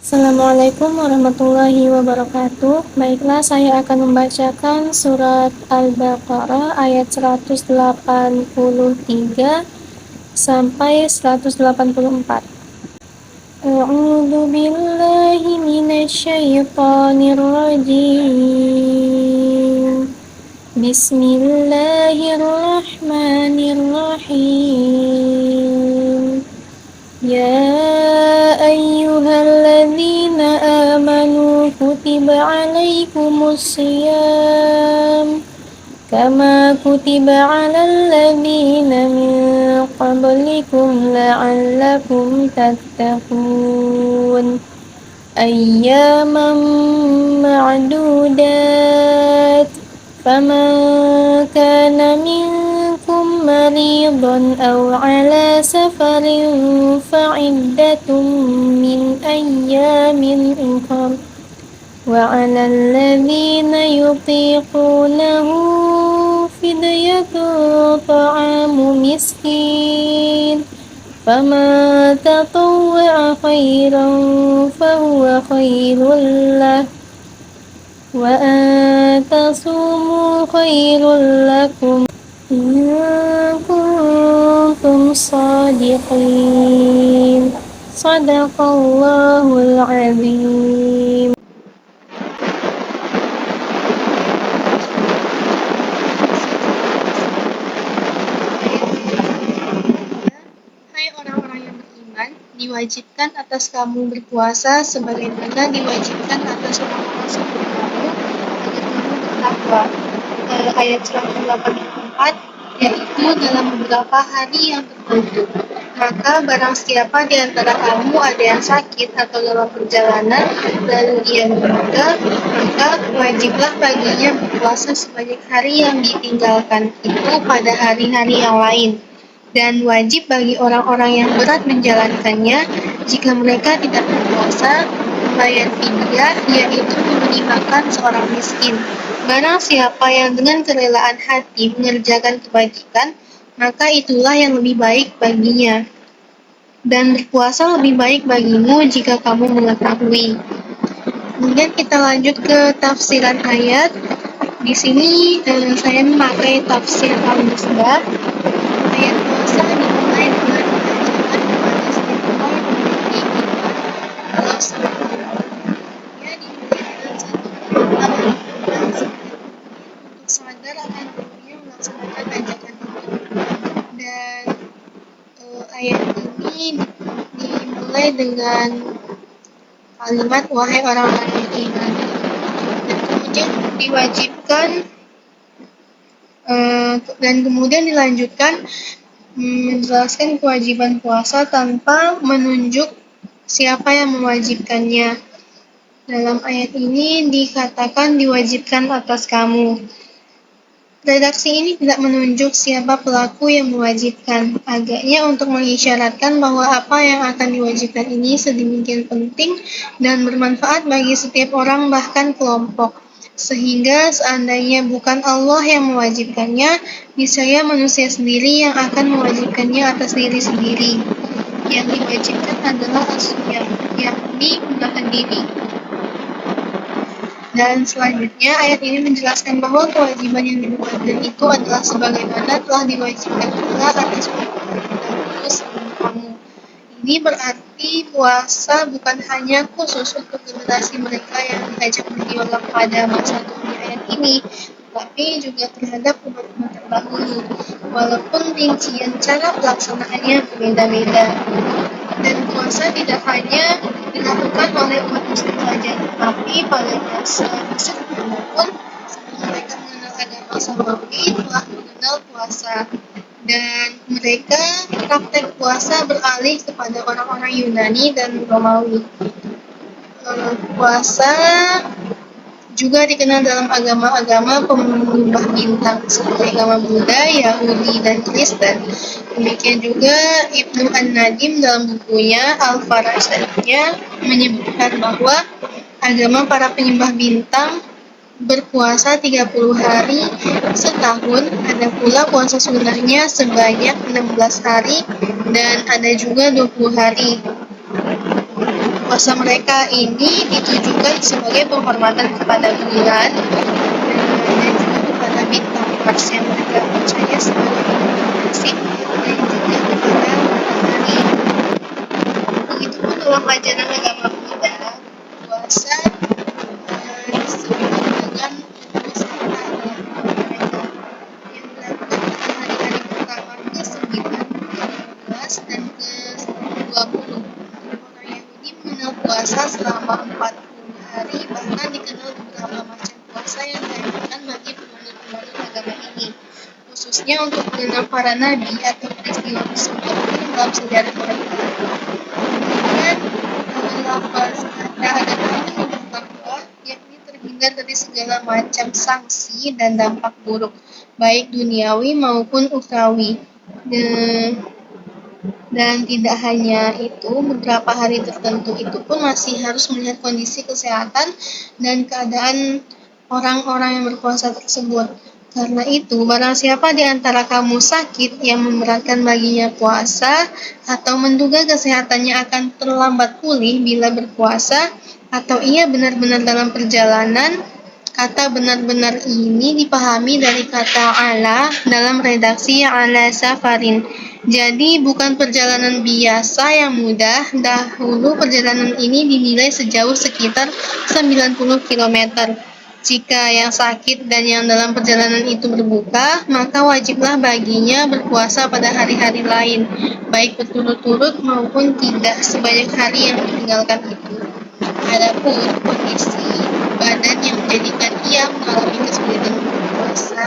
Assalamualaikum warahmatullahi wabarakatuh. Baiklah, saya akan membacakan surat Al-Baqarah ayat 183 sampai 184. A'udzu billahi minasy syaithanir rajim. Bismillahirrahmanirrahim. Ya ayyuhalladzina amanu kutiba alaikumusiyam kama kutiba alal ladzina min qablikum la'allakum tattaqun ayyaman ma'dudat faman kana minkum maridan aw ala safarin fa'iddatun min ayyamin ukhra wa 'alal ladzina yutiqunahu fidyatun ta'amu miskin faman tatawwa'a khairan fahuwa khairul lah wa an tasumu khairul lakum in kuntum shadiqin. Sadaqallahul azim. Hai orang-orang yang beriman, diwajibkan atas kamu berpuasa sebagaimana diwajibkan atas orang-orang sebelum kamu agar kamu bertakwa. Ayat 184, yaitu dalam beberapa hari yang tertentu. Maka barang siapa di antara kamu ada yang sakit atau dalam perjalanan lalu ia meninggal, maka wajiblah baginya berpuasa sebanyak hari yang ditinggalkan itu pada hari-hari yang lain. Dan wajib bagi orang-orang yang berat menjalankannya jika mereka tidak berpuasa membayar fidyah, yaitu memberi makan seorang miskin. Barang siapa yang dengan kerelaan hati mengerjakan kebajikan, maka itulah yang lebih baik baginya. Dan berpuasa lebih baik bagimu jika kamu mengetahui. Kemudian kita lanjut ke tafsiran ayat. Di sini saya memakai tafsir Al-Misbah. Ayat puasa dimulai dengan ajaran kepada setiap orang memiliki iman Allah SWT. Ia dimulai dengan satu perintah menunjukkan setiap untuk sadar akan perlunya melaksanakan ajakan ini. Dan ayat ini dimulai dengan kalimat wahai orang-orang yang beriman. Dan kemudian dilanjutkan menjelaskan kewajiban puasa tanpa menunjuk siapa yang mewajibkannya. Dalam ayat ini dikatakan diwajibkan atas kamu. Redaksi ini tidak menunjuk siapa pelaku yang mewajibkan. Agaknya untuk mengisyaratkan bahwa apa yang akan diwajibkan ini sedemikian penting dan bermanfaat bagi setiap orang bahkan kelompok. Sehingga seandainya bukan Allah yang mewajibkannya, niscaya manusia sendiri yang akan mewajibkannya atas diri sendiri. Yang diwajibkan adalah as-siyam, yakni menahan diri. Dan selanjutnya ayat ini menjelaskan bahwa kewajiban yang dibuatkan itu adalah sebagaimana telah diwajibkan pula atas orang-orang terdahulu sebelum kamu. Ini berarti puasa bukan hanya khusus untuk generasi mereka yang diajak berdialog pada masa turunnya ayat ini, tetapi juga terhadap umat-umat terdahulu, walaupun rincian cara pelaksanaannya berbeda-beda. Dan puasa tidak hanya dilakukan oleh umat muslim saja, tetapi pada masa Mesir pun sebelum mereka mengenal agama Samawi telah mengenal puasa. Dan mereka praktek puasa beralih kepada orang-orang Yunani dan Romawi. Puasa juga dikenal dalam agama-agama penyembah bintang seperti agama Buddha, Yahudi, dan Kristen. Demikian juga Ibnu An-Nadim dalam bukunya Al-Faraidiyya menyebutkan bahwa agama para penyembah bintang berpuasa 30 hari setahun, ada pula puasa sunnahnya sebanyak 16 hari, dan ada juga 20 hari. puasa mereka ini ditujukan sebagai penghormatan kepada bulan dan juga kepada bintang Mars yang mereka percaya sebagai kasih dan juga kepada matahari. Begitupun dalam ajaran agama Buddha, puasa disebut dengan puasa Tara mereka yang dilakukan pada hari-hari pertama ke-9, ke-12, dan ke-20. Orang Yahudi mengenal puasa selama 40 hari, bahkan dikenal beberapa macam puasa yang dianjurkan bagi pemeluk-pemeluk agama ini, khususnya untuk mengenal para nabi atau peristiwa-peristiwa penting dalam sejarah mereka. Kemudian lafaz agama ini menyebut takwa, yakni terhindar dari segala macam sanksi dan dampak buruk, baik duniawi maupun ukhrawi. Dan tidak hanya itu, beberapa hari tertentu itu pun masih harus melihat kondisi kesehatan dan keadaan orang-orang yang berpuasa tersebut. Karena itu, barang siapa di antara kamu sakit yang memberatkan baginya puasa, atau menduga kesehatannya akan terlambat pulih bila berpuasa, atau ia benar-benar dalam perjalanan, kata benar-benar ini dipahami dari kata ala dalam redaksi ala safarin. Jadi bukan perjalanan biasa yang mudah. Dahulu perjalanan ini dinilai sejauh sekitar 90 km. Jika yang sakit dan yang dalam perjalanan itu berbuka, maka wajiblah baginya berpuasa pada hari-hari lain, baik berturut-turut maupun tidak sebanyak hari yang ditinggalkan itu. Adapun kondisi badan yang menjadikan ia mengalami kesulitan berpuasa,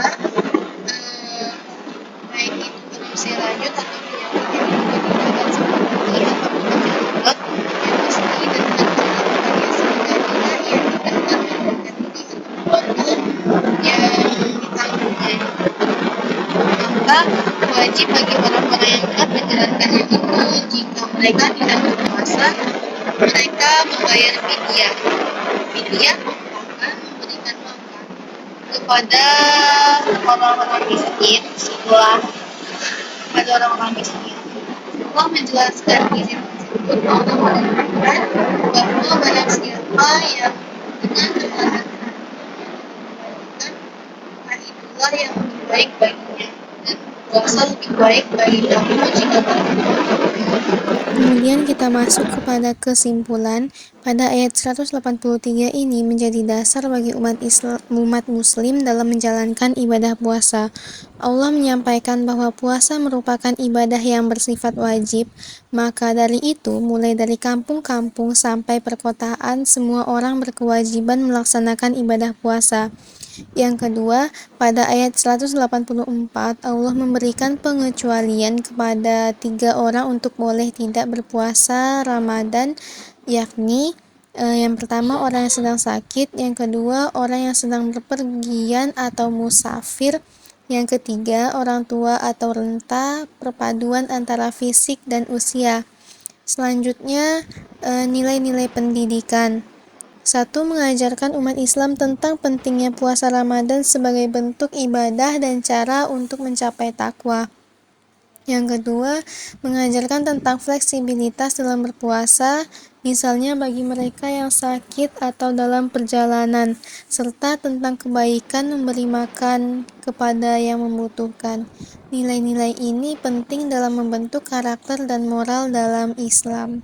baik itu berusia lanjut atau penyakit yang didapat seperti atau penyakit yang mesti dan benar-benar sehingga bila ia tidak dapat mendekati keluarga yang ditanggungnya, maka wajib bagi orang-orang yang telah menjalankannya itu, jika mereka tidak berpuasa, mereka membayar fidyah. Fidyah merupakan memberikan makan kepada orang-orang miskin setelah kepada orang-orang miskin. Allah menjelaskan izin tersebut, Allah menerangkan bahwa barang siapa yang dengan keadaan maka itulah yang lebih baik baginya, dan puasa lebih baik bagi kamu jika kamu. Kemudian kita masuk kepada kesimpulan. Pada ayat 183 ini menjadi dasar bagi umat muslim dalam menjalankan ibadah puasa. Allah menyampaikan bahwa puasa merupakan ibadah yang bersifat wajib, maka dari itu mulai dari kampung-kampung sampai perkotaan semua orang berkewajiban melaksanakan ibadah puasa. Yang kedua, pada ayat 184 Allah memberikan pengecualian kepada 3 orang untuk boleh tidak berpuasa Ramadan, yakni yang pertama orang yang sedang sakit, yang kedua orang yang sedang berpergian atau musafir, yang ketiga orang tua atau renta, perpaduan antara fisik dan usia. Selanjutnya nilai-nilai pendidikan. 1. Mengajarkan umat Islam tentang pentingnya puasa Ramadan sebagai bentuk ibadah dan cara untuk mencapai takwa. Yang kedua, mengajarkan tentang fleksibilitas dalam berpuasa, misalnya bagi mereka yang sakit atau dalam perjalanan, serta tentang kebaikan memberi makan kepada yang membutuhkan. Nilai-nilai ini penting dalam membentuk karakter dan moral dalam Islam.